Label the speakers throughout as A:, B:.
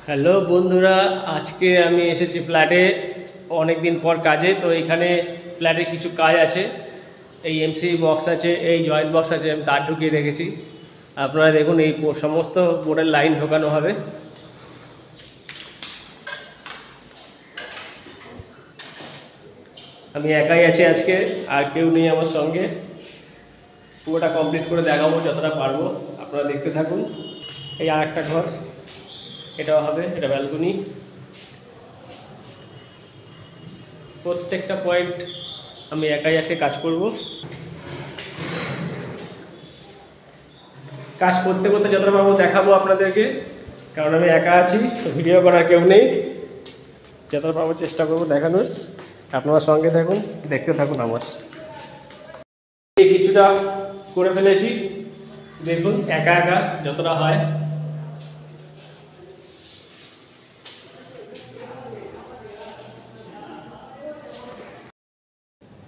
A: Hello বন্ধুরা, আজকে আমি এসেছি ফ্ল্যাটে অনেক দিন পর কাজে। তো এখানে ফ্ল্যাটে কিছু কাজ আছে। এই এমসি বক্স আছে, এই জয়েন্ট বক্স আছে, আমি তার ঢুকিয়ে রেখেছি। আপনারা দেখুন, এই সমস্ত বোর্ডের লাইন ঢোকানো হবে। আমি একাই আছি আজকে, আর কেউ নেই আমার সঙ্গে। পুরোটা কমপ্লিট করে দেখাবো যতটা পারবো, আপনারা দেখতে থাকুন। এই আর একটা ঘর, এটাও হবে, এটা ব্যালকনি। প্রত্যেকটা পয়েন্ট আমি একাই আজকে কাজ করব। কাজ করতে করতে যতটা পারবো দেখাবো আপনাদেরকে, কারণ আমি একা আছি, তো ভিডিও করার কেউ নেই। যতটা পারবো চেষ্টা করবো দেখানোর। আপনার সঙ্গে থাকুন, দেখতে থাকুন আমার। কিছুটা করে ফেলেছি, দেখুন একা একা যতটা হয়।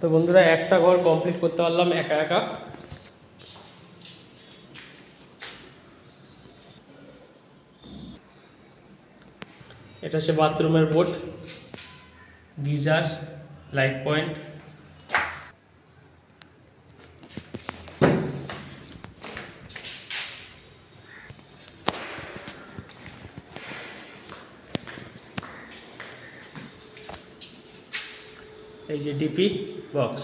A: তো বন্ধুরা, একটা ঘর কমপ্লিট করতে পারলাম একা একা। এটা হচ্ছে বাথরুমের বোর্ড, গিজার, লাইট পয়েন্ট। এই যে ডিপি বক্স,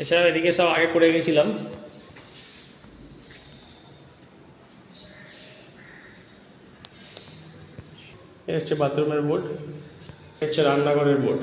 A: এছাড়া এদিকে সব আগে করে গেছিলাম। এই হচ্ছে বাথরুমের বোর্ড, হচ্ছে রান্নাঘরের বোর্ড।